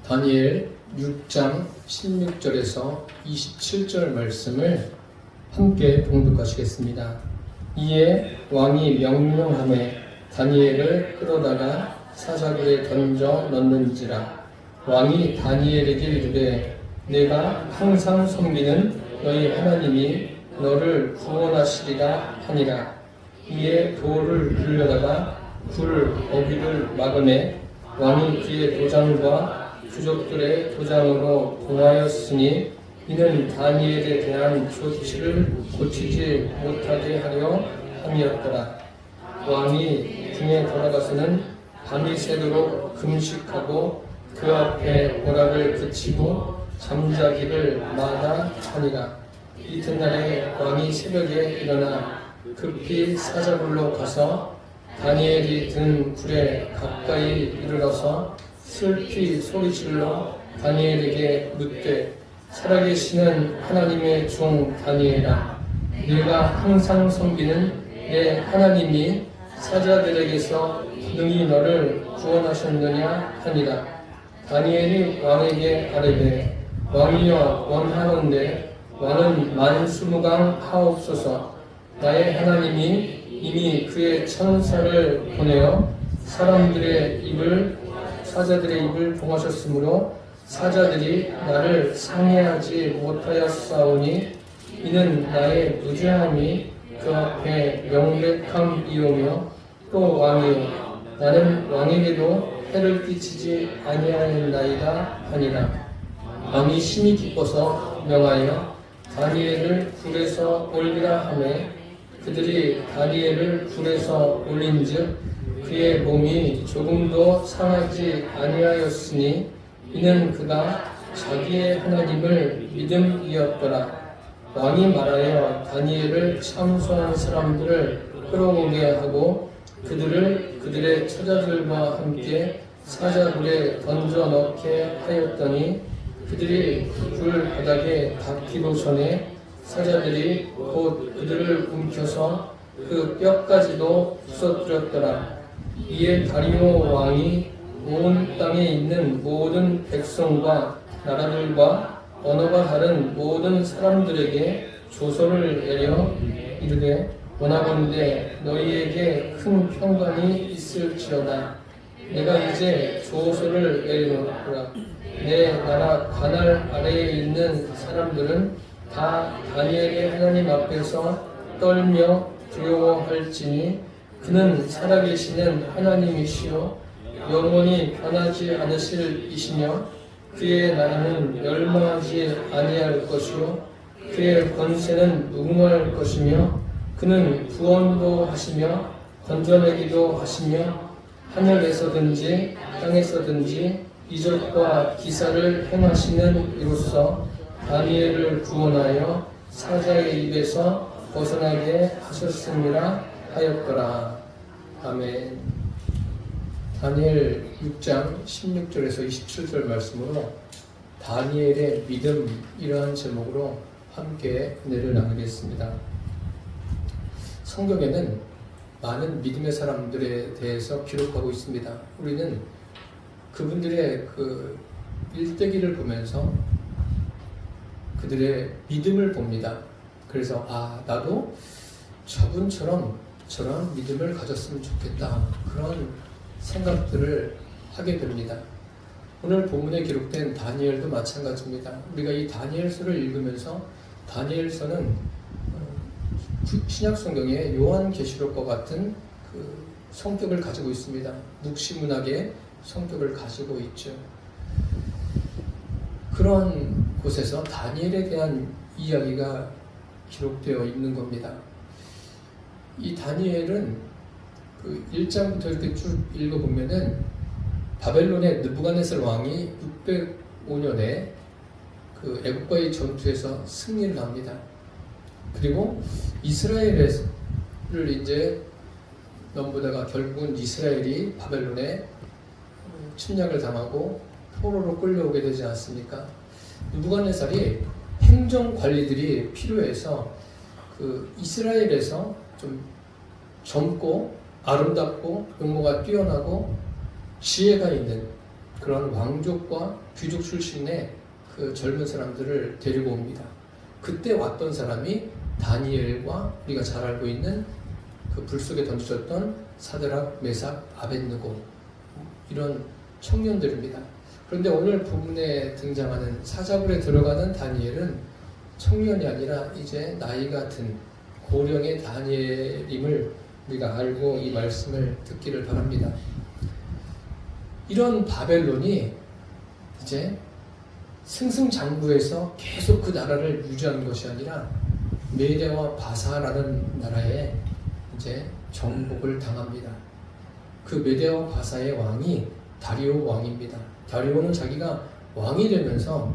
다니엘 6장 16절에서 27절 말씀을 함께 봉독하시겠습니다. 이에 왕이 명령하매 다니엘을 끌어다가 사자굴에 던져 넣는지라. 왕이 다니엘에게 이르되 내가 항상 섬기는 너희 하나님이 너를 구원하시리라 하니라. 이에 돌을 굴려다가 굴 어귀를 막으매 왕이 그의 도장과 귀족들의 도장으로 봉하였으니 이는 다니엘에 대한 조치를 고치지 못하게 하려 함이었더라. 왕이 궁에 돌아가서는 밤이 새도록 금식하고 그 앞에 오락을 그치고 잠자기를 마다하니라. 이튿날에 왕이 새벽에 일어나 급히 사자굴로 가서 다니엘이 든 굴에 가까이 이르러서 슬피 소리질러 다니엘에게 묻되 살아계시는 하나님의 종 다니엘아, 네가 항상 섬기는 내 하나님이 사자들에게서 능히 너를 구원하셨느냐 하니라. 다니엘이 왕에게 아뢰되 왕이여 원하건대 왕은 만수무강 하옵소서. 나의 하나님이 이미 그의 천사를 보내어 사자들의 입을 봉하셨으므로 사자들이 나를 상해하지 못하였사오니 이는 나의 무죄함이 그 앞에 명백함이오며 또 왕이요 나는 왕에게도 해를 끼치지 아니하였나이다 하니라. 왕이 심히 기뻐서 명하여 다니엘을 굴에서 올리라 하매 그들이 다니엘을 굴에서 올린즉 그의 몸이 조금도 상하지 아니하였으니 이는 그가 자기의 하나님을 믿음이었더라. 왕이 말하여 다니엘을 참소한 사람들을 끌어오게 하고 그들을 그들의 처자들과 함께 사자굴에 던져 넣게 하였더니 그들이 굴 바닥에 닿기도 전에 사자들이 곧 그들을 움켜서 그 뼈까지도 부서뜨렸더라. 이에 다리오 왕이 온 땅에 있는 모든 백성과 나라들과 언어가 다른 모든 사람들에게 조서를 내려 이르되 원하건대 너희에게 큰 평강이 있을지어다. 내가 이제 조서를 내리노라. 내 나라 관할 아래에 있는 사람들은 다 다니엘의 하나님 앞에서 떨며 두려워할지니 그는 살아계시는 하나님이시요 영원히 변하지 않으실 이시며 그의 나라는 멸망하지 아니할 것이요 그의 권세는 무궁할 것이며 그는 구원도 하시며 건져내기도 하시며 하늘에서든지 땅에서든지 이적과 기사를 행하시는 이로써 다니엘을 구원하여 사자의 입에서 벗어나게 하셨음이라 하였더라. 아멘. 다니엘 6장 16절에서 27절 말씀으로 다니엘의 믿음이라는 제목으로 함께 은혜를 나누겠습니다. 성경에는 많은 믿음의 사람들에 대해서 기록하고 있습니다. 우리는 그분들의 그 일대기를 보면서 그들의 믿음을 봅니다. 그래서 나도 저분처럼 저런 믿음을 가졌으면 좋겠다. 그런 생각들을 하게 됩니다. 오늘 본문에 기록된 다니엘도 마찬가지입니다. 우리가 이 다니엘서를 읽으면서 다니엘서는 신약 성경의 요한계시록과 같은 그 성격을 가지고 있습니다. 묵시문학의 성격을 가지고 있죠. 그런 곳에서 다니엘에 대한 이야기가 기록되어 있는 겁니다. 이 다니엘은 그 1장부터 이렇게 쭉 읽어보면은 바벨론의 느부갓네살 왕이 605년에 그 애국과의 전투에서 승리를 합니다. 그리고 이스라엘을 이제 넘보다가 결국은 이스라엘이 바벨론에 침략을 당하고 포로로 끌려오게 되지 않습니까? 느부갓네살이 행정 관리들이 필요해서 그 이스라엘에서 좀 젊고 아름답고 용모가 뛰어나고 지혜가 있는 그런 왕족과 귀족 출신의 그 젊은 사람들을 데리고 옵니다. 그때 왔던 사람이 다니엘과 우리가 잘 알고 있는 그 불 속에 던져졌던 사드락, 메삭, 아벳느고 이런 청년들입니다. 그런데 오늘 본문에 등장하는 사자굴에 들어가는 다니엘은 청년이 아니라 이제 나이가 든 고령의 다니엘임을 우리가 알고 이 말씀을 듣기를 바랍니다. 이런 바벨론이 이제 승승장구해서 계속 그 나라를 유지하는 것이 아니라 메대와 바사라는 나라에 이제 정복을 당합니다. 그 메대와 바사의 왕이 다리오 왕입니다. 다리오는 자기가 왕이 되면서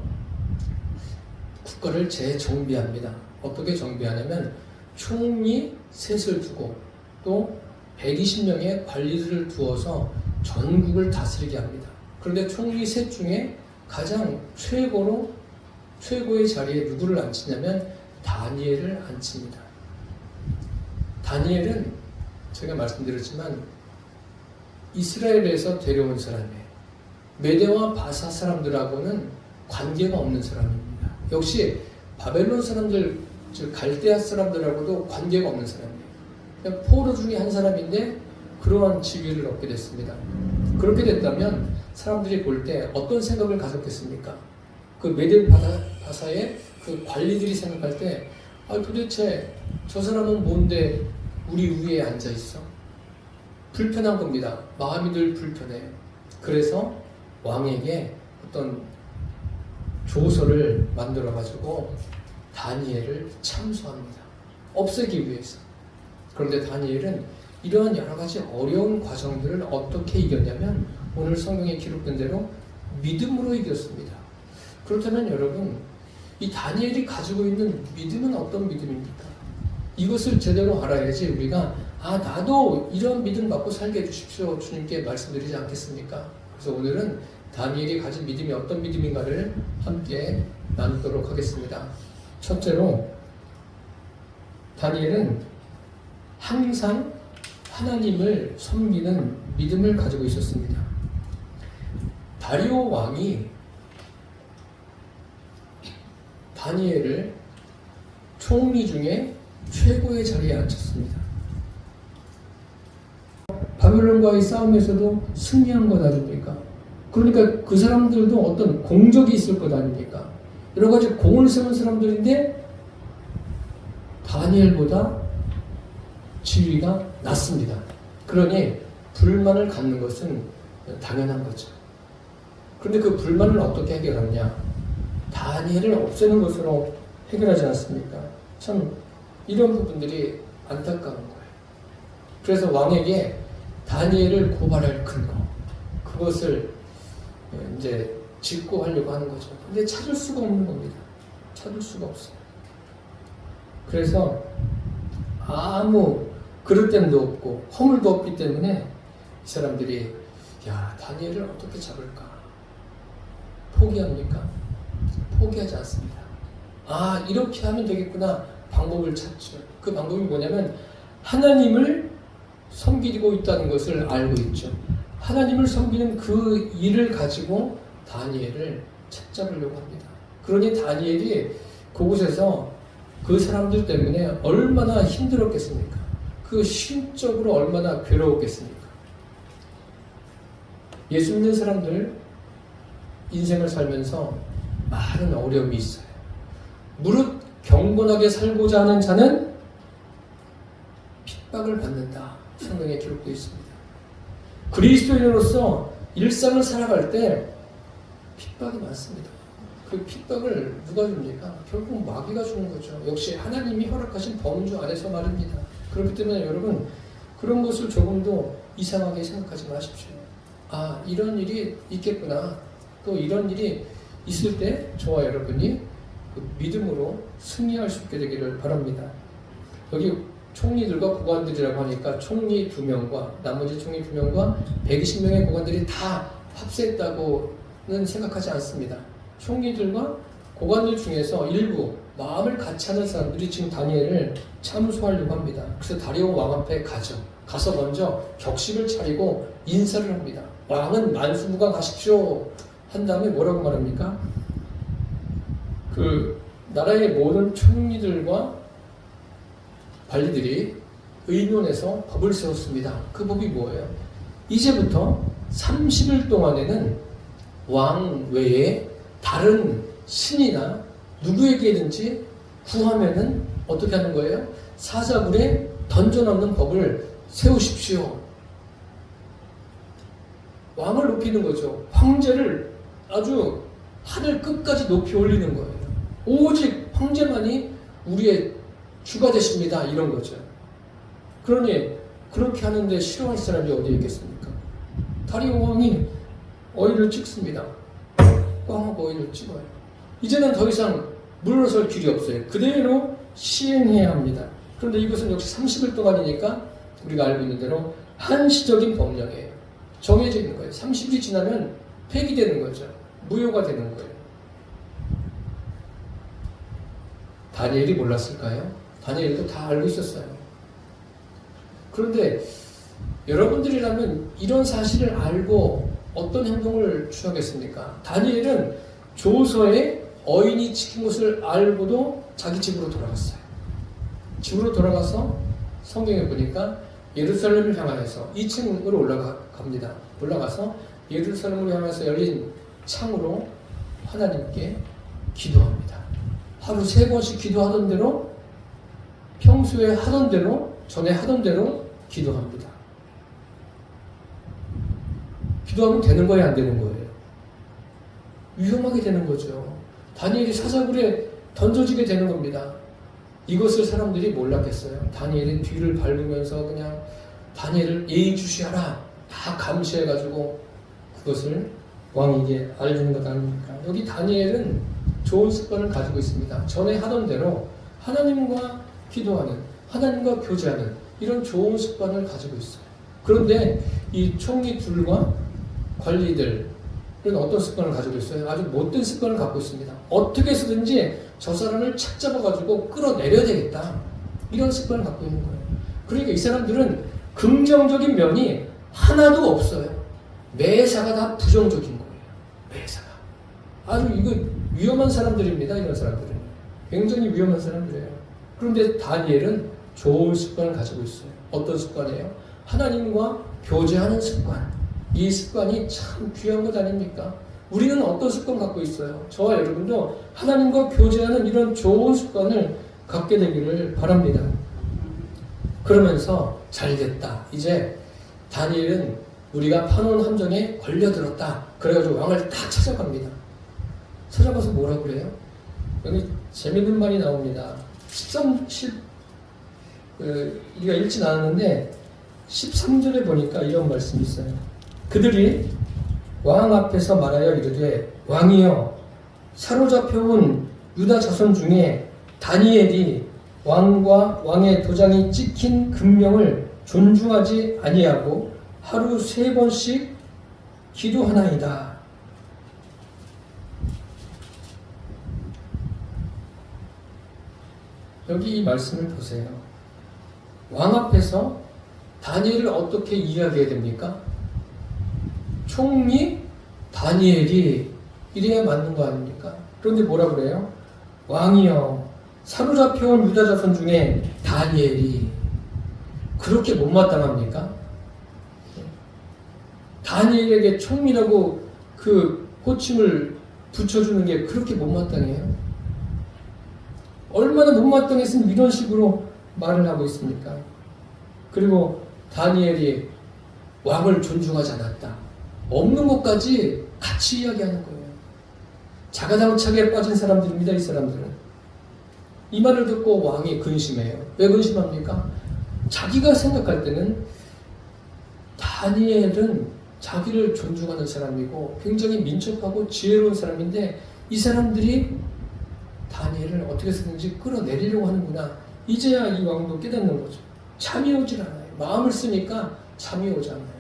국가를 재정비합니다. 어떻게 정비하냐면 총리 셋을 두고 또 120명의 관리들을 두어서 전국을 다스리게 합니다. 그런데 총리 셋 중에 가장 최고의 자리에 누구를 앉히냐면 다니엘을 앉힙니다. 다니엘은 제가 말씀드렸지만 이스라엘에서 데려온 사람이에요. 메대와 바사 사람들하고는 관계가 없는 사람입니다. 역시 바벨론 사람들, 즉 갈대아 사람들하고도 관계가 없는 사람이에요. 그냥 포로 중에 한 사람인데 그러한 지위를 얻게 됐습니다. 그렇게 됐다면 사람들이 볼 때 어떤 생각을 가졌겠습니까? 그 메대 바사의 그 관리들이 생각할 때 도대체 저 사람은 뭔데 우리 위에 앉아 있어? 불편한 겁니다. 마음이 늘 불편해요. 그래서 왕에게 어떤 조서를 만들어 가지고 다니엘을 참수합니다. 없애기 위해서. 그런데 다니엘은 이러한 여러 가지 어려운 과정들을 어떻게 이겼냐면 오늘 성경에 기록된 대로 믿음으로 이겼습니다. 그렇다면 여러분, 이 다니엘이 가지고 있는 믿음은 어떤 믿음입니까? 이것을 제대로 알아야지 우리가 나도 이런 믿음 받고 살게 해주십시오 주님께 말씀드리지 않겠습니까? 그래서 오늘은 다니엘이 가진 믿음이 어떤 믿음인가를 함께 나누도록 하겠습니다. 첫째로 다니엘은 항상 하나님을 섬기는 믿음을 가지고 있었습니다. 다리오 왕이 다니엘을 총리 중에 최고의 자리에 앉혔습니다. 바벨론과의 싸움에서도 승리한 것 아닙니까? 그러니까 그 사람들도 어떤 공적이 있을 것 아닙니까? 여러 가지 공을 세운 사람들인데 다니엘보다 지위가 낮습니다. 그러니 불만을 갖는 것은 당연한 거죠. 그런데 그 불만을 어떻게 해결하느냐? 다니엘을 없애는 것으로 해결하지 않습니까? 참 이런 부분들이 안타까운 거예요. 그래서 왕에게 다니엘을 고발할 근거, 그것을 이제 짓고 하려고 하는 거죠. 근데 찾을 수가 없는 겁니다. 찾을 수가 없어요. 그래서 아무 그릇됨도 없고 허물도 없기 때문에 이 사람들이 다니엘을 어떻게 잡을까? 포기합니까? 포기하지 않습니다. 이렇게 하면 되겠구나. 방법을 찾죠. 그 방법이 뭐냐면 하나님을 섬기고 있다는 것을 알고 있죠. 하나님을 섬기는 그 일을 가지고 다니엘을 찾잡으려고 합니다. 그러니 다니엘이 그곳에서 그 사람들 때문에 얼마나 힘들었겠습니까? 그 심적으로 얼마나 괴로웠겠습니까? 예수 믿는 사람들 인생을 살면서 많은 어려움이 있어요. 무릇 경건하게 살고자 하는 자는 핍박을 받는다. 성경에 기록되어 있습니다. 그리스도인으로서 일상을 살아갈 때 핍박이 많습니다. 그 핍박을 누가 줍니까? 결국 마귀가 주는 거죠. 역시 하나님이 허락하신 범주 안에서 말입니다. 그렇기 때문에 여러분 그런 것을 조금도 이상하게 생각하지 마십시오. 이런 일이 있겠구나. 또 이런 일이 있을 때 저와 여러분이 그 믿음으로 승리할 수 있게 되기를 바랍니다. 여기 총리들과 고관들이라고 하니까 총리 2명과 나머지 총리 2명과 120명의 고관들이 다 합세했다고는 생각하지 않습니다. 총리들과 고관들 중에서 일부 마음을 같이 하는 사람들이 지금 다니엘을 참수하려고 합니다. 그래서 다리오 왕 앞에 가서 먼저 격식을 차리고 인사를 합니다. 왕은 만수무강하십시오 한 다음에 뭐라고 말합니까? 그 나라의 모든 총리들과 관리들이 의논해서 법을 세웠습니다. 그 법이 뭐예요? 이제부터 30일 동안에는 왕 외에 다른 신이나 누구에게든지 구하면은 어떻게 하는 거예요? 사자굴에 던져넣는 법을 세우십시오. 왕을 높이는 거죠. 황제를 아주 하늘 끝까지 높이 올리는 거예요. 오직 황제만이 우리의 주가 되십니다. 이런 거죠. 그러니 그렇게 하는데 싫어할 사람이 어디 있겠습니까? 다리오 왕이 어이를 찍습니다. 꽝하고 어이를 찍어요. 이제는 더 이상 물러설 길이 없어요. 그대로 시행해야 합니다. 그런데 이것은 역시 30일 동안이니까 우리가 알고 있는 대로 한시적인 법령이에요. 정해져 있는 거예요. 30일이 지나면 폐기되는 거죠. 무효가 되는 거예요. 다니엘이 몰랐을까요? 다니엘도 다 알고 있었어요. 그런데 여러분들이라면 이런 사실을 알고 어떤 행동을 취하겠습니까? 다니엘은 조서에 어인이 찍힌 것을 알고도 자기 집으로 돌아갔어요. 집으로 돌아가서 성경에 보니까 예루살렘을 향하여서 2층으로 올라갑니다. 올라가서 예루살렘을 향해서 열린 창으로 하나님께 기도합니다. 하루 3번씩 기도하던 대로 평소에 하던 대로 전에 하던 대로 기도합니다. 기도하면 되는 거예요, 안 되는 거예요? 위험하게 되는 거죠. 다니엘이 사자굴에 던져지게 되는 겁니다. 이것을 사람들이 몰랐겠어요. 다니엘의 뒤를 밟으면서 그냥 다니엘을 예의주시하라 다 감시해가지고 그것을 왕에게 알리는 것 아닙니까? 여기 다니엘은 좋은 습관을 가지고 있습니다. 전에 하던 대로 하나님과 기도하는, 하나님과 교제하는 이런 좋은 습관을 가지고 있어요. 그런데 이 총리 둘과 관리들은 어떤 습관을 가지고 있어요? 아주 못된 습관을 갖고 있습니다. 어떻게 해서든지 저 사람을 착 잡아가지고 끌어내려야 되겠다. 이런 습관을 갖고 있는 거예요. 그러니까 이 사람들은 긍정적인 면이 하나도 없어요. 매사가 다 부정적인 거예요. 매사가. 아주 이거 위험한 사람들입니다. 이런 사람들은. 굉장히 위험한 사람들이에요. 그런데 다니엘은 좋은 습관을 가지고 있어요. 어떤 습관이에요? 하나님과 교제하는 습관. 이 습관이 참 귀한 것 아닙니까? 우리는 어떤 습관 갖고 있어요? 저와 여러분도 하나님과 교제하는 이런 좋은 습관을 갖게 되기를 바랍니다. 그러면서 잘 됐다. 이제 다니엘은 우리가 파놓은 함정에 걸려들었다. 그래가지고 왕을 다 찾아갑니다. 찾아가서 뭐라고 그래요? 여기 재밌는 말이 나옵니다. 우리가 읽진 않았는데 13절에 보니까 이런 말씀이 있어요. 그들이 왕 앞에서 말하여 이르되 왕이여 사로잡혀온 유다 자손 중에 다니엘이 왕과 왕의 도장이 찍힌 금명을 존중하지 아니하고 하루 3번씩 기도하나이다. 여기 이 말씀을 보세요. 왕 앞에서 다니엘을 어떻게 이야기해야 됩니까? 총리 다니엘이 이래야 맞는 거 아닙니까? 그런데 뭐라 그래요? 왕이여 사로잡혀온 유다 자손 중에 다니엘이 그렇게 못마땅합니까? 다니엘에게 총리라고 그 호칭을 붙여주는 게 그렇게 못마땅해요? 얼마나 못마땅했으면 이런 식으로 말을 하고 있습니까? 그리고 다니엘이 왕을 존중하지 않았다. 없는 것까지 같이 이야기하는 거예요. 자가당착에 빠진 사람들입니다. 이 사람들은. 이 말을 듣고 왕이 근심해요. 왜 근심합니까? 자기가 생각할 때는 다니엘은 자기를 존중하는 사람이고 굉장히 민첩하고 지혜로운 사람인데 이 사람들이 다니엘을 어떻게 해서든지 끌어내리려고 하는구나. 이제야 이 왕도 깨닫는 거죠. 잠이 오질 않아요. 마음을 쓰니까 잠이 오지 않아요.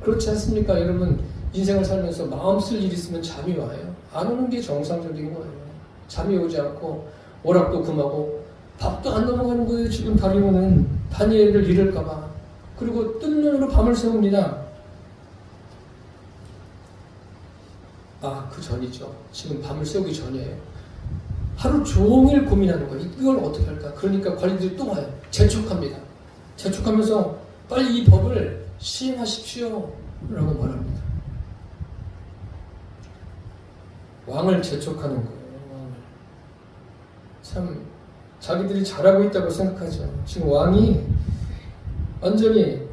그렇지 않습니까? 여러분 인생을 살면서 마음 쓸 일이 있으면 잠이 와요. 안 오는 게 정상적인 거예요. 잠이 오지 않고 오락도 금하고 밥도 안 넘어가는 거예요. 지금 다니엘을 잃을까 봐. 그리고 뜬 눈으로 밤을 새웁니다. 그 전이죠. 지금 밤을 새우기 전이에요. 하루 종일 고민하는 거예요. 이걸 어떻게 할까? 그러니까 관리들이 또 와요. 재촉합니다. 재촉하면서 빨리 이 법을 시행하십시오 라고 말합니다. 왕을 재촉하는 거예요. 왕을. 참 자기들이 잘하고 있다고 생각하죠. 지금 왕이 완전히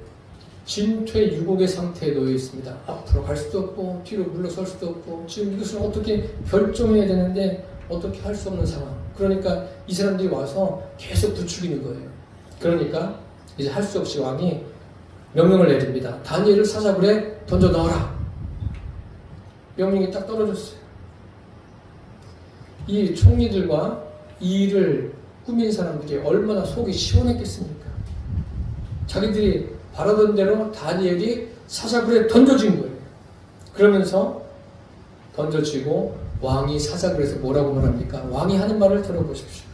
진퇴유곡의 상태에 놓여 있습니다. 앞으로 갈 수도 없고 뒤로 물러설 수도 없고 지금 이것을 어떻게 결정해야 되는데 어떻게 할 수 없는 상황. 그러니까 이 사람들이 와서 계속 부추기는 거예요. 그러니까 이제 할 수 없이 왕이 명령을 내립니다. 다니엘을 사자굴에 던져 넣어라. 명령이 딱 떨어졌어요. 이 총리들과 이 일을 꾸민 사람들이 얼마나 속이 시원했겠습니까? 자기들이 바라던 대로 다니엘이 사자굴에 던져진 거예요. 그러면서 던져지고 왕이 사자굴에서 뭐라고 말합니까? 왕이 하는 말을 들어보십시오.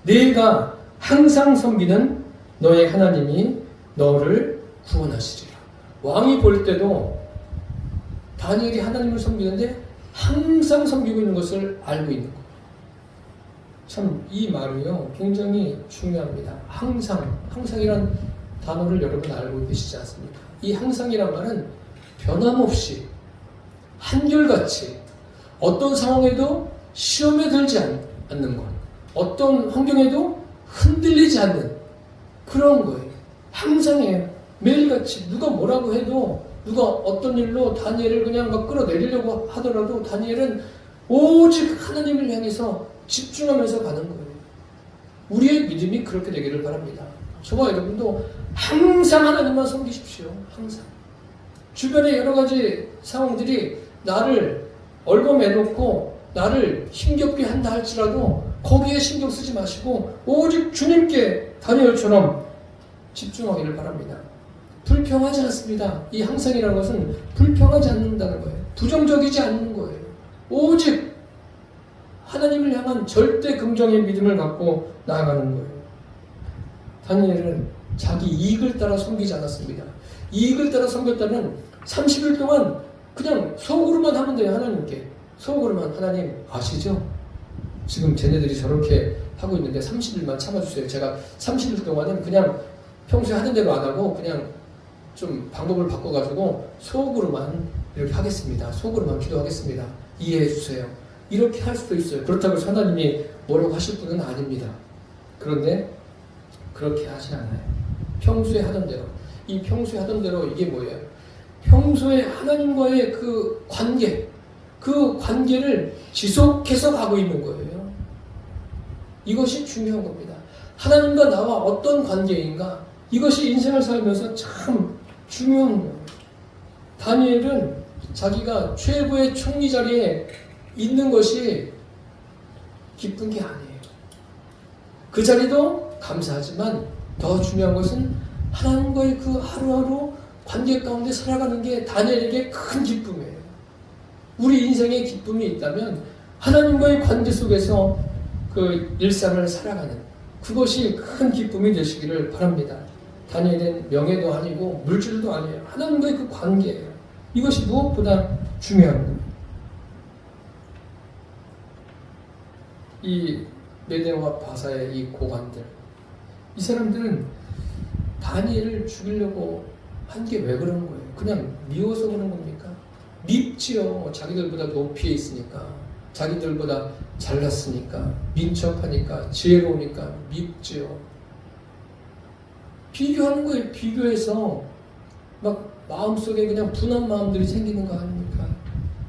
네가 항상 섬기는 너의 하나님이 너를 구원하시리라. 왕이 볼 때도 다니엘이 하나님을 섬기는데 항상 섬기고 있는 것을 알고 있는 거예요. 참 이 말이요 굉장히 중요합니다. 항상이란 단어를 여러분 알고 계시지 않습니까? 이 항상이란 말은 변함없이 한결같이 어떤 상황에도 시험에 들지 않는 것, 어떤 환경에도 흔들리지 않는 그런 거예요. 항상이에요. 매일같이 누가 뭐라고 해도 누가 어떤 일로 다니엘을 그냥 막 끌어내리려고 하더라도 다니엘은 오직 하나님을 향해서 집중하면서 가는 거예요. 우리의 믿음이 그렇게 되기를 바랍니다. 저와 여러분도 항상 하나님만 섬기십시오. 항상. 주변의 여러 가지 상황들이 나를 얼버매놓고 나를 힘겹게 한다 할지라도 거기에 신경 쓰지 마시고 오직 주님께 다니엘처럼 집중하기를 바랍니다. 불평하지 않습니다. 이 항상이라는 것은 불평하지 않는다는 거예요. 부정적이지 않는 거예요. 오직 하나님을 향한 절대 긍정의 믿음을 갖고 나아가는 거예요. 다니엘은 자기 이익을 따라 섬기지 않았습니다. 이익을 따라 섬겼다면 30일 동안 그냥 속으로만 하면 돼요. 하나님께. 속으로만 하나님 아시죠? 지금 쟤네들이 저렇게 하고 있는데 30일만 참아주세요. 제가 30일 동안은 그냥 평소에 하는 대로 안 하고 그냥 좀 방법을 바꿔가지고 속으로만 이렇게 하겠습니다. 속으로만 기도하겠습니다. 이해해 주세요. 이렇게 할 수도 있어요. 그렇다고 하나님이 뭐라고 하실 분은 아닙니다. 그런데 그렇게 하지 않아요. 평소에 하던 대로. 이 평소에 하던 대로 이게 뭐예요? 평소에 하나님과의 그 관계를 지속해서 가고 있는 거예요. 이것이 중요한 겁니다. 하나님과 나와 어떤 관계인가? 이것이 인생을 살면서 참 중요한 거예요. 다니엘은 자기가 최고의 총리 자리에 있는 것이 기쁜 게 아니에요. 그 자리도 감사하지만 더 중요한 것은 하나님과의 그 하루하루 관계 가운데 살아가는 게 다니엘에게 큰 기쁨이에요. 우리 인생에 기쁨이 있다면 하나님과의 관계 속에서 그 일상을 살아가는 그것이 큰 기쁨이 되시기를 바랍니다. 다니엘은 명예도 아니고 물질도 아니에요. 하나님과의 그 관계예요. 이것이 무엇보다 중요한 거예요. 이 메대와 바사의 이 고관들, 이 사람들은 다니엘을 죽이려고 한 게 왜 그런 거예요? 그냥 미워서 그런 겁니까? 밉지요. 자기들보다 높이에 있으니까, 자기들보다 잘났으니까, 민첩하니까, 지혜로우니까 밉지요. 비교하는 거예요. 비교해서 막 마음속에 그냥 분한 마음들이 생기는 거 아닙니까?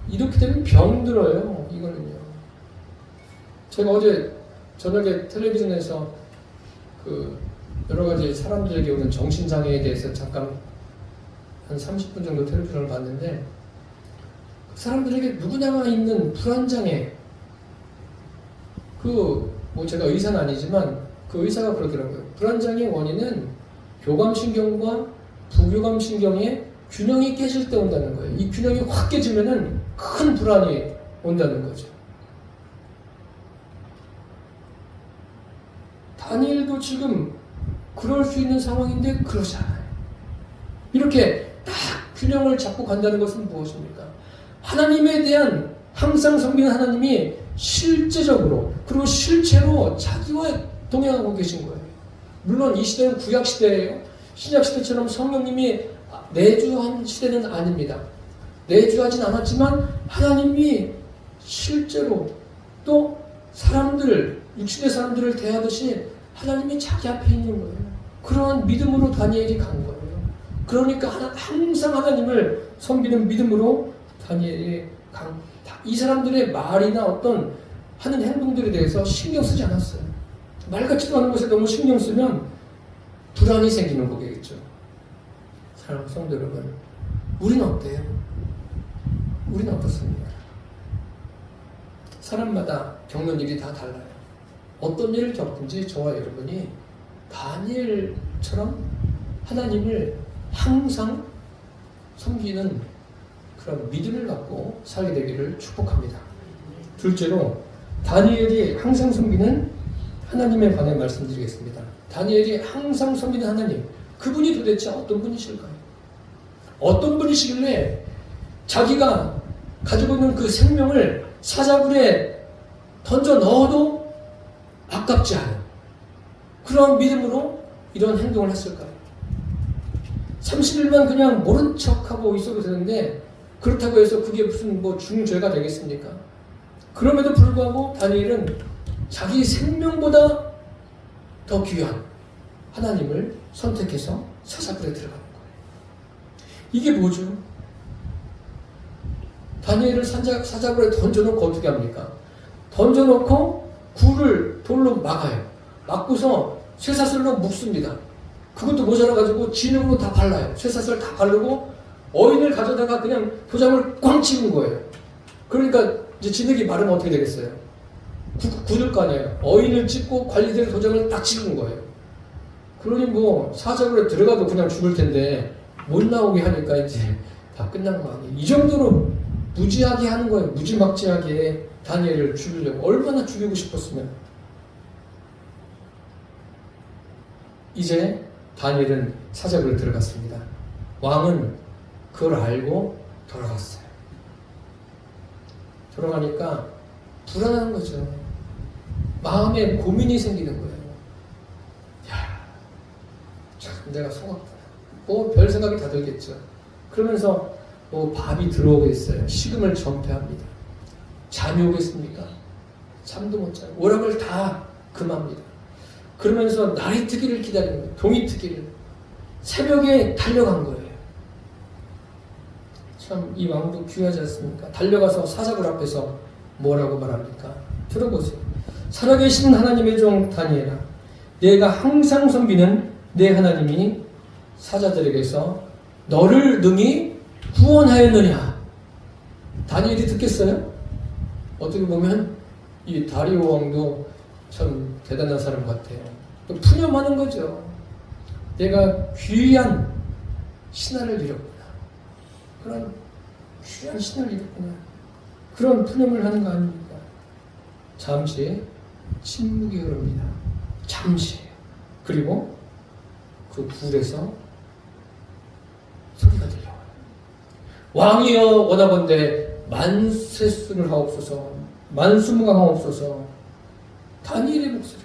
이렇게 되면 병들어요. 이거는요. 제가 어제 저녁에 텔레비전에서 그 여러 가지 사람들에게 오는 정신장애에 대해서 잠깐 한 30분 정도 텔레비전을 봤는데 사람들에게 누구나가 있는 불안장애 뭐 제가 의사는 아니지만 그 의사가 그러더라고요. 불안장애의 원인은 교감신경과 부교감신경의 균형이 깨질 때 온다는 거예요. 이 균형이 확 깨지면은 큰 불안이 온다는 거죠. 다니엘도 지금 그럴 수 있는 상황인데 그러지 않아요. 이렇게 딱 균형을 잡고 간다는 것은 무엇입니까? 하나님에 대한 항상 섬기는 하나님이 실제적으로 그리고 실체로 자기와 동행하고 계신 거예요. 물론 이 시대는 구약 시대예요. 신약 시대처럼 성령님이 내주한 시대는 아닙니다. 내주하진 않았지만 하나님이 실제로 또 사람들, 육신의 사람들을 대하듯이 하나님이 자기 앞에 있는 거예요. 그러한 믿음으로 다니엘이 간 거예요. 그러니까 항상 하나님을 섬기는 믿음으로 다니엘이 이 사람들의 말이나 어떤 하는 행동들에 대해서 신경 쓰지 않았어요. 말 같지도 않은 것에 너무 신경 쓰면 불안이 생기는 거겠죠. 사랑하는 성도 여러분, 우리는 어때요? 우리는 어떻습니까? 사람마다 겪는 일이 다 달라요. 어떤 일을 겪든지 저와 여러분이 다니엘처럼 하나님을 항상 섬기는 그런 믿음을 갖고 살게 되기를 축복합니다. 둘째로 다니엘이 항상 섬기는 하나님에 관해 말씀드리겠습니다. 다니엘이 항상 섬기는 하나님, 그분이 도대체 어떤 분이실까요? 어떤 분이시길래 자기가 가지고 있는 그 생명을 사자굴에 던져 넣어도 아깝지 않은 그런 믿음으로 이런 행동을 했을까요? 30일만 그냥 모른 척하고 있어도 되는데 그렇다고 해서 그게 무슨 중죄가 되겠습니까? 그럼에도 불구하고 다니엘은 자기 생명보다 더 귀한 하나님을 선택해서 사자굴에 들어가는 거예요. 이게 뭐죠? 다니엘을 사자굴에 던져놓고 어떻게 합니까? 던져놓고 굴을 돌로 막아요. 막고서 쇠사슬로 묶습니다. 그것도 모자라가지고 진흙으로 다 발라요. 쇠사슬 다 바르고 어인을 가져다가 그냥 도장을 꽝 찍은 거예요. 그러니까 이제 진흙이 마르면 어떻게 되겠어요? 굳을 거 아니에요. 어인을 찍고 관리들 도장을 딱 찍은 거예요. 그러니 사자굴에 들어가도 그냥 죽을 텐데 못 나오게 하니까 이제 다 끝난 거 아니에요. 이 정도로 무지하게 하는 거예요. 무지막지하게 다니엘을 죽이려고. 얼마나 죽이고 싶었으면. 이제 다니엘은 사자굴에 들어갔습니다. 왕은 그걸 알고 돌아갔어요. 돌아가니까 불안한 거죠. 마음에 고민이 생기는 거예요. 야, 참 내가 속았다. 별 생각이 다 들겠죠. 그러면서 밥이 들어오겠어요. 식음을 전폐합니다. 잠이 오겠습니까? 잠도 못 자요. 오락을 다 금합니다. 그러면서 날이 트기를 기다리는 거예요. 동이 트기를. 새벽에 달려간 거예요. 참 이 왕도 귀하지 않습니까? 달려가서 사자굴 앞에서 뭐라고 말합니까? 들어보세요. 살아계신 하나님의 종 다니엘아, 내가 항상 섬기는 내 하나님이 사자들에게서 너를 능히 구원하였느냐? 다니엘이 듣겠어요? 어떻게 보면 이 다리오 왕도 참 대단한 사람 같아요. 또 푸념하는 거죠. 내가 귀한 신하를 잃었구나. 그런 귀한 신하를 잃었구나. 그런 푸념을 하는 거 아닙니까? 잠시 침묵이 흐릅니다. 잠시. 그리고 그 굴에서 소리가 들려와요. 왕이여 원하건대 만세순을 하옵소서, 만수무강하옵소서. 다니엘의 목소리,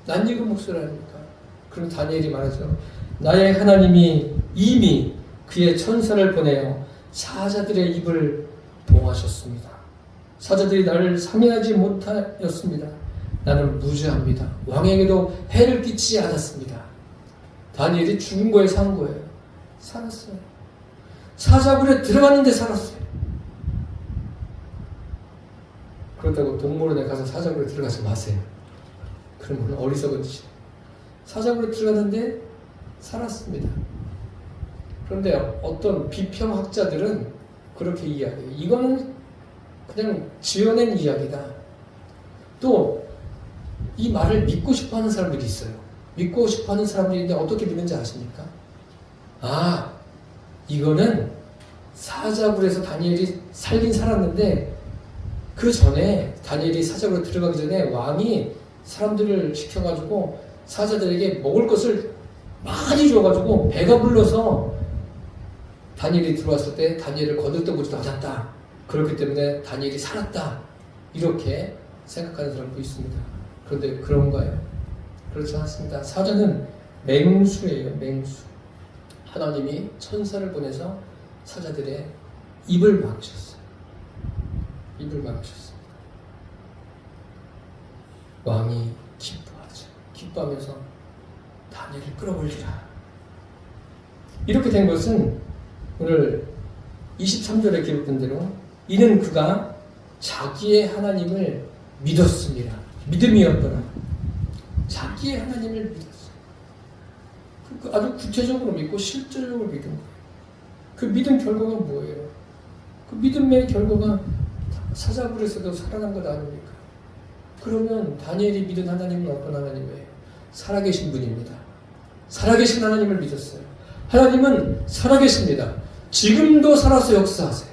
낯익은 목소리 아닙니까? 그럼 다니엘이 말하죠. 나의 하나님이 이미 그의 천사를 보내어 사자들의 입을 봉하셨습니다. 사자들이 나를 상해하지 못하였습니다. 나는 무죄합니다. 왕에게도 해를 끼치지 않았습니다. 다니엘이 죽은 거에 산 거예요. 살았어요. 사자굴에 들어갔는데 살았어요. 그렇다고 동물원에 가서 사자굴에 들어가지 마세요. 그러면 어리석은 짓이에요. 사자굴에 들어갔는데 살았습니다. 그런데 어떤 비평학자들은 그렇게 이야기해요. 이거는 그냥 지어낸 이야기다. 또 이 말을 믿고 싶어하는 사람들이 있어요. 믿고 싶어하는 사람들인데 어떻게 믿는지 아십니까? 아, 이거는 사자굴에서 다니엘이 살긴 살았는데 그 전에 다니엘이 사자굴에 들어가기 전에 왕이 사람들을 시켜가지고 사자들에게 먹을 것을 많이 줘가지고 배가 불러서 다니엘이 들어왔을 때 다니엘을 거들떠보지도 않았다. 그렇기 때문에 다니엘이 살았다. 이렇게 생각하는 사람도 있습니다. 그런데 그런가요? 그렇지 않습니다. 사자는 맹수예요. 맹수. 하나님이 천사를 보내서 사자들의 입을 막으셨어요. 입을 막으셨습니다. 왕이 기뻐하죠. 기뻐하면서 다니엘을 끌어올리라. 이렇게 된 것은 오늘 23절에 기록된 대로 이는 그가 자기의 하나님을 믿었습니다. 믿음이었더라. 자기의 하나님을 믿었어요. 아주 구체적으로 믿고 실질적으로 믿은 거예요. 그 믿음 결과가 뭐예요? 그 믿음의 결과가 사자굴에서도 살아난 것 아닙니까? 그러면 다니엘이 믿은 하나님은 어떤 하나님이에요? 살아계신 분입니다. 살아계신 하나님을 믿었어요. 하나님은 살아계십니다. 지금도 살아서 역사하세요.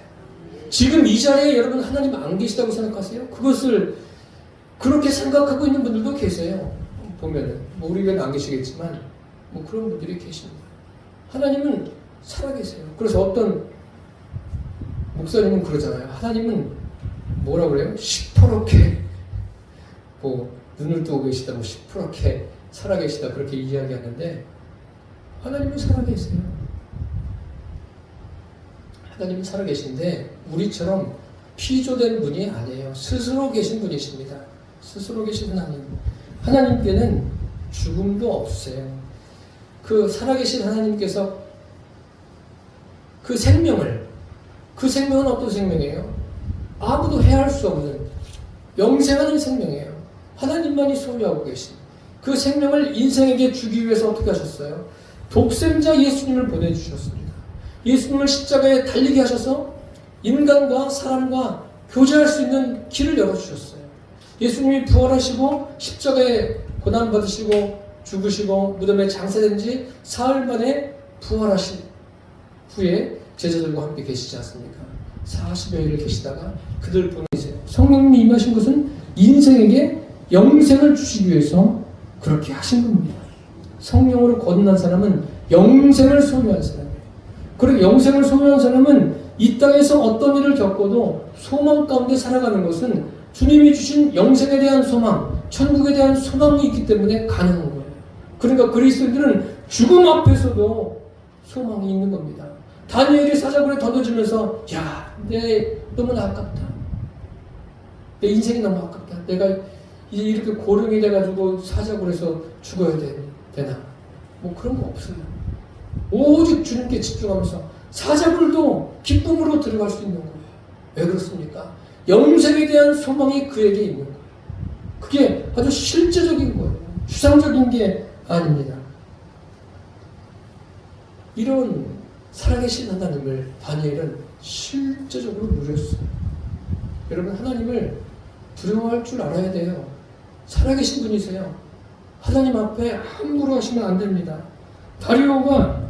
지금 이 자리에 여러분 하나님 안 계시다고 생각하세요? 그것을 그렇게 생각하고 있는 분들도 계세요. 보면은 뭐 우리는 안 계시겠지만 뭐 그런 분들이 계십니다. 하나님은 살아계세요. 그래서 어떤 목사님은 그러잖아요. 하나님은 뭐라고 그래요? 시퍼렇게 뭐 눈을 뜨고 계시다, 뭐 시퍼렇게 살아계시다 그렇게 이야기하는데 하나님은 살아계세요. 하나님은 살아계신데 우리처럼 피조된 분이 아니에요. 스스로 계신 분이십니다. 스스로 계신 하나님. 하나님께는 죽음도 없으세요. 그 살아계신 하나님께서 그 생명은 어떤 생명이에요? 아무도 해할 수 없는 영생하는 생명이에요. 하나님만이 소유하고 계신 그 생명을 인생에게 주기 위해서 어떻게 하셨어요? 독생자 예수님을 보내주셨습니다. 예수님을 십자가에 달리게 하셔서 인간과 사람과 교제할 수 있는 길을 열어주셨어요. 예수님이 부활하시고 십자가에 고난받으시고 죽으시고 무덤에 장사된 지 사흘 만에 부활하신 후에 제자들과 함께 계시지 않습니까? 40여일을 계시다가 그들 보내세요. 성령님이 임하신 것은 인생에게 영생을 주시기 위해서 그렇게 하신 겁니다. 성령으로 거듭난 사람은 영생을 소유한 사람이에요. 그리고 영생을 소유한 사람은 이 땅에서 어떤 일을 겪어도 소망 가운데 살아가는 것은 주님이 주신 영생에 대한 소망, 천국에 대한 소망이 있기 때문에 가능한 거예요. 그러니까 그리스도인들은 죽음 앞에서도 소망이 있는 겁니다. 다니엘이 사자굴에 던져지면서 야, 내 너무나 아깝다. 내 인생이 너무 아깝다. 내가 이제 이렇게 고령이 돼가지고 사자굴에서 죽어야 되나? 뭐 그런 거 없어요. 오직 주님께 집중하면서 사자굴도 기쁨으로 들어갈 수 있는 거예요. 왜 그렇습니까? 영생에 대한 소망이 그에게 있는 거예요. 그게 아주 실제적인 거예요. 추상적인 게 아닙니다. 이런 살아계신 하나님을 다니엘은 실제적으로 누렸어요. 여러분 하나님을 두려워할 줄 알아야 돼요. 살아계신 분이세요. 하나님 앞에 함부로 하시면 안 됩니다. 다리오가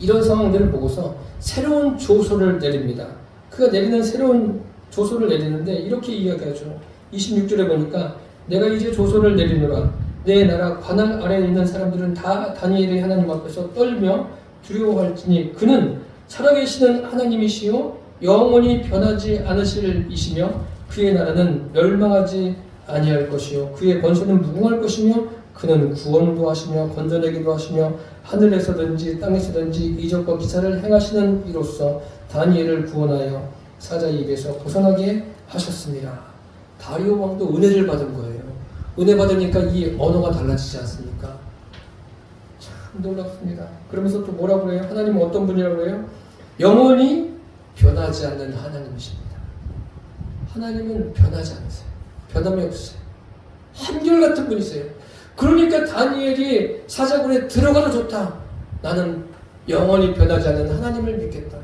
이런 상황들을 보고서 새로운 조소를 내립니다. 그가 내리는 새로운 조소를 내리는데 이렇게 이야기하죠. 26절에 보니까 내가 이제 조소를 내리노라. 내 나라 관할 아래에 있는 사람들은 다 다니엘의 하나님 앞에서 떨며 두려워할지니 그는 살아계시는 하나님이시요 영원히 변하지 않으실 이시며 그의 나라는 멸망하지 아니할 것이요 그의 권세는 무궁할 것이며 그는 구원도 하시며 건져내기도 하시며 하늘에서든지 땅에서든지 이적과 기사를 행하시는 이로써 다니엘을 구원하여 사자의 입에서 벗어나게 하셨습니다. 다리오 왕도 은혜를 받은 거예요. 은혜 받으니까 이 언어가 달라지지 않습니까? 참 놀랍습니다. 그러면서 또 뭐라고 해요? 하나님은 어떤 분이라고 해요? 영원히 변하지 않는 하나님이십니다. 하나님은 변하지 않으세요. 변함이 없으세요. 한결같은 분이세요. 그러니까 다니엘이 사자굴에 들어가도 좋다. 나는 영원히 변하지 않는 하나님을 믿겠다.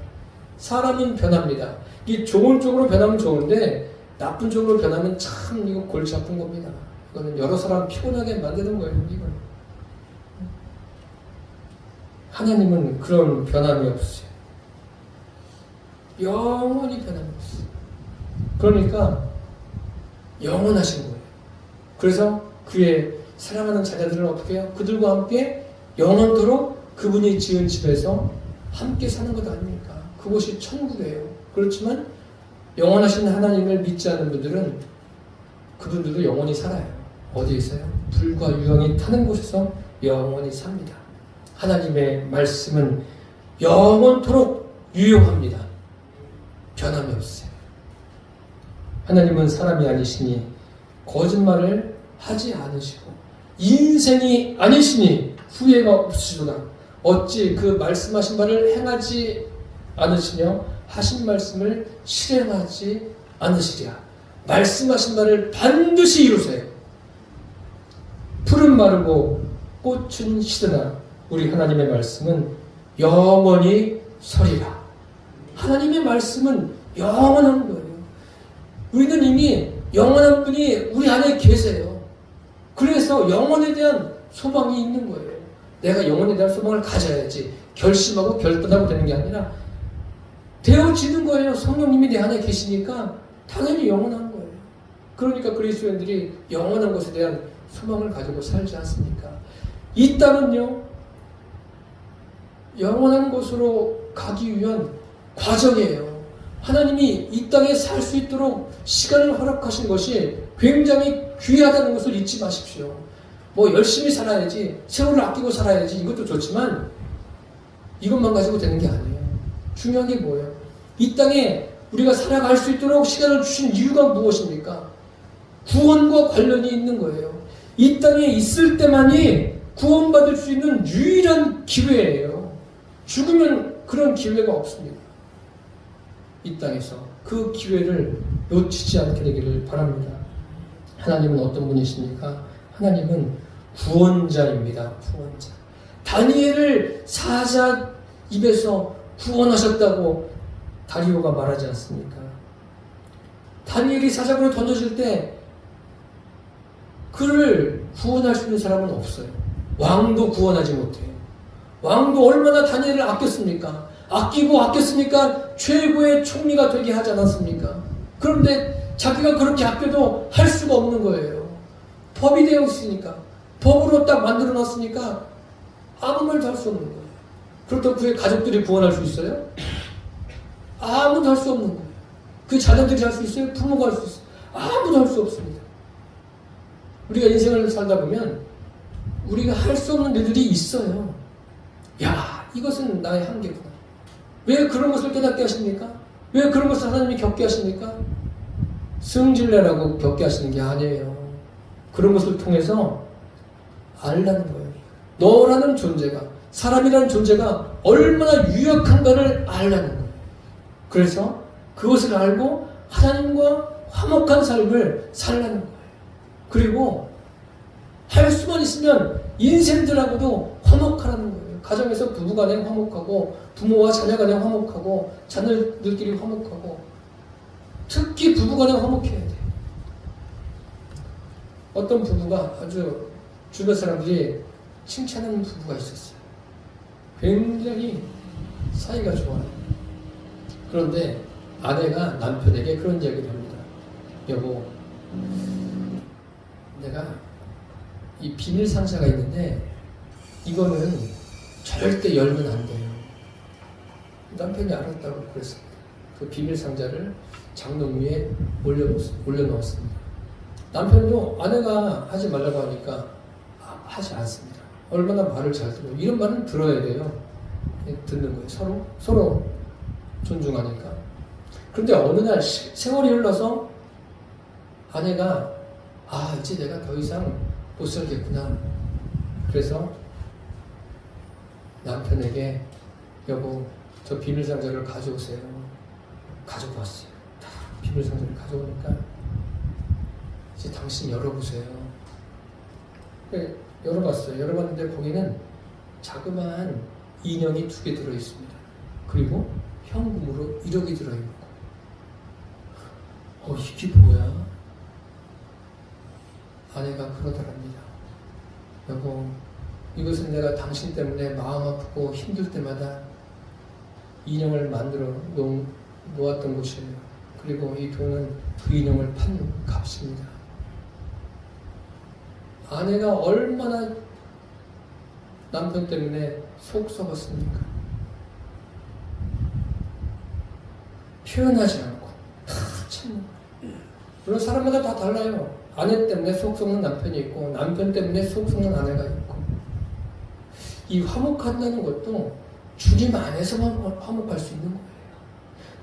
사람은 변합니다. 이 좋은 쪽으로 변하면 좋은데 나쁜 쪽으로 변하면 참 이거 골치 아픈 겁니다. 이거는 여러 사람 피곤하게 만드는 거예요. 이건. 하나님은 그런 변함이 없으세요. 영원히 변함이 없어요. 그러니까 영원하신 거예요. 그래서 그의 사랑하는 자녀들은 어떻게 해요? 그들과 함께 영원토록 그분이 지은 집에서 함께 사는 것 아닙니까? 그곳이 천국이에요. 그렇지만 영원하신 하나님을 믿지 않는 분들은 그분들도 영원히 살아요. 어디에 있어요? 불과 유황이 타는 곳에서 영원히 삽니다. 하나님의 말씀은 영원토록 유효합니다. 변함이 없어요. 하나님은 사람이 아니시니 거짓말을 하지 않으시고 인생이 아니시니 후회가 없으시도다. 어찌 그 말씀하신 바를 행하지 않으시며 하신 말씀을 실행하지 않으시랴. 말씀하신 바를 반드시 이루세요. 풀은 마르고 꽃은 시드나 우리 하나님의 말씀은 영원히 서리라. 하나님의 말씀은 영원한 거예요. 우리는 이미 영원한 분이 우리 안에 계세요. 그래서 영혼에 대한 소망이 있는 거예요. 내가 영혼에 대한 소망을 가져야지 결심하고 결단하고 되는 게 아니라 되어지는 거예요. 성령님이 내 안에 계시니까 당연히 영원한 거예요. 그러니까 그리스도인들이 영원한 것에 대한 소망을 가지고 살지 않습니까? 이 땅은요, 영원한 곳으로 가기 위한 과정이에요. 하나님이 이 땅에 살 수 있도록 시간을 허락하신 것이 굉장히 귀하다는 것을 잊지 마십시오. 뭐 열심히 살아야지, 세월을 아끼고 살아야지, 이것도 좋지만 이것만 가지고 되는 게 아니에요. 중요한 게 뭐예요? 이 땅에 우리가 살아갈 수 있도록 시간을 주신 이유가 무엇입니까? 구원과 관련이 있는 거예요. 이 땅에 있을 때만이 구원받을 수 있는 유일한 기회예요. 죽으면 그런 기회가 없습니다. 이 땅에서 그 기회를 놓치지 않게 되기를 바랍니다. 하나님은 어떤 분이십니까? 하나님은 구원자입니다. 구원자. 다니엘을 사자 입에서 구원하셨다고 다리오가 말하지 않습니까? 다니엘이 사자굴에 던져질 때 그를 구원할 수 있는 사람은 없어요. 왕도 구원하지 못해요. 왕도 얼마나 다니엘을 아꼈습니까? 아끼고 아꼈으니까 최고의 총리가 되게 하지 않았습니까? 그런데 자기가 그렇게 아껴도 할 수가 없는 거예요. 법이 되어 있으니까, 법으로 딱 만들어 놨으니까 아무 말도 할 수 없는 거예요. 그렇다고 그의 가족들이 구원할 수 있어요? 아무도 할 수 없는 거예요. 그 자녀들이 할 수 있어요? 부모가 할 수 있어요? 아무도 할 수 없습니다. 우리가 인생을 살다 보면 우리가 할 수 없는 일들이 있어요. 야, 이것은 나의 한계구나. 왜 그런 것을 깨닫게 하십니까? 왜 그런 것을 하나님이 겪게 하십니까? 승질내라고 겪게 하시는 게 아니에요. 그런 것을 통해서 알라는 거예요. 너라는 존재가, 사람이라는 존재가 얼마나 유약한가를 알라는 거예요. 그래서 그것을 알고 하나님과 화목한 삶을 살라는 거예요. 그리고 할 수만 있으면 인생들하고도 화목하라는 거예요. 가정에서 부부간에 화목하고 부모와 자녀간에 화목하고 자녀들끼리 화목하고 특히 부부간에 화목해야 돼요. 어떤 부부가 아주 주변 사람들이 칭찬하는 부부가 있었어요. 굉장히 사이가 좋아요. 그런데 아내가 남편에게 그런 얘기를 합니다. 여보, 내가 이 비밀 상자가 있는데 이거는 절대 열면 안 돼요. 남편이 알았다고 그랬습니다. 그 비밀 상자를 장롱 위에 올려놓았습니다. 남편도 아내가 하지 말라고 하니까 하지 않습니다. 얼마나 말을 잘 들어요. 이런 말은 들어야 돼요. 듣는 거예요. 서로 존중하니까. 그런데 어느 날 세월이 흘러서 아내가 이제 내가 더 이상 못 살겠구나. 그래서 남편에게 여보, 저 비밀 상자를 가져오세요. 가지고 왔어요. 다 비밀 상자를 가져오니까 이제 당신 열어보세요. 열어봤어요. 열어봤는데 거기는 자그마한 인형이 2개 들어있습니다. 그리고 현금으로 1억이 들어있고, 이게 뭐야? 아내가 그러더랍니다. 여보, 이것은 내가 당신 때문에 마음 아프고 힘들 때마다 인형을 만들어 놓았던 곳이에요. 그리고 이 돈은 그 인형을 판 값입니다. 아내가 얼마나 남편 때문에 속 썩었습니까? 표현하지 않고 다 물론 사람마다 다 달라요. 아내 때문에 속 썩는 남편이 있고 남편 때문에 속 썩는 아내가 있고 이 화목한다는 것도 주님 안에서만 화목할 수 있는 거예요.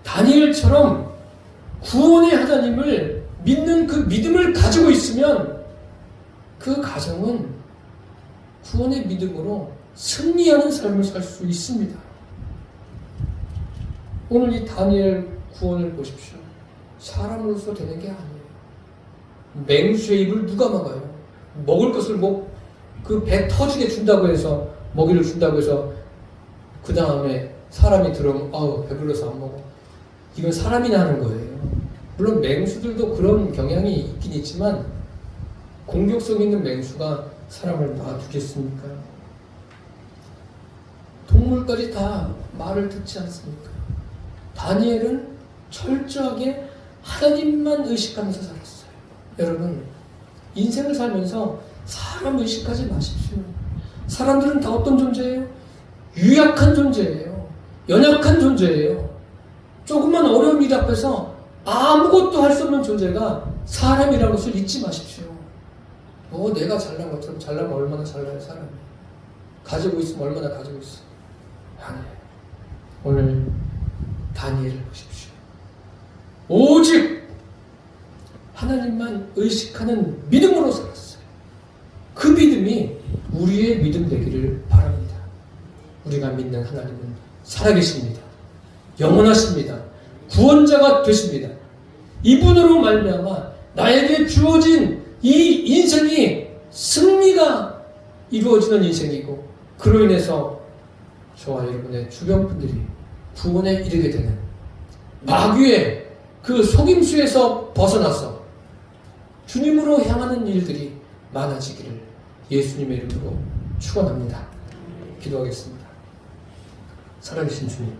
다니엘처럼 구원의 하나님을 믿는 그 믿음을 가지고 있으면 그 가정은 구원의 믿음으로 승리하는 삶을 살 수 있습니다. 오늘 이 다니엘 구원을 보십시오. 사람으로서 되는 게 아니에요. 맹수의 입을 누가 막아요? 먹을 것을 그 배 터지게 준다고 해서 먹이를 준다고 해서 그 다음에 사람이 들어오면 아우 배불러서 안 먹어. 이건 사람이나 하는 거예요. 물론 맹수들도 그런 경향이 있긴 있지만 공격성 있는 맹수가 사람을 놔두겠습니까? 동물까지 다 말을 듣지 않습니까? 다니엘은 철저하게 하나님만 의식하면서 살았어요. 여러분, 인생을 살면서 사람 의식하지 마십시오. 사람들은 다 어떤 존재예요? 유약한 존재예요. 연약한 존재예요. 조금만 어려운 일 앞에서 아무것도 할 수 없는 존재가 사람이라는 것을 잊지 마십시오. 내가 잘난 것처럼 잘나면 얼마나 잘나요, 사람이. 가지고 있으면 얼마나 가지고 있어. 아니에요. 오늘 다니엘을 보십시오. 오직 하나님만 의식하는 믿음으로 살았어요. 그 믿음이 우리의 믿음 되기를 바랍니다. 우리가 믿는 하나님은 살아계십니다. 영원하십니다. 구원자가 되십니다. 이분으로 말미암아 나에게 주어진 이 인생이 승리가 이루어지는 인생이고 그로 인해서 저와 여러분의 주변 분들이 구원에 이르게 되는 마귀의 그 속임수에서 벗어나서 주님으로 향하는 일들이 많아지기를 예수님의 이름으로 축원합니다. 기도하겠습니다. 살아계신 주님,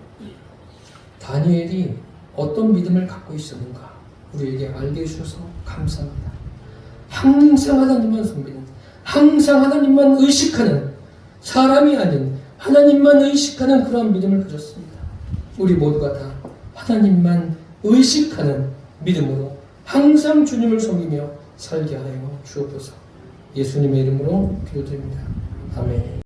다니엘이 어떤 믿음을 갖고 있었는가 우리에게 알게 해주셔서 감사합니다. 항상 하나님만 섬기는, 항상 하나님만 의식하는, 사람이 아닌 하나님만 의식하는 그러한 믿음을 가졌습니다. 우리 모두가 다 하나님만 의식하는 믿음으로 항상 주님을 섬기며 살게 하여 주옵소서. 예수님의 이름으로 기도드립니다. 아멘.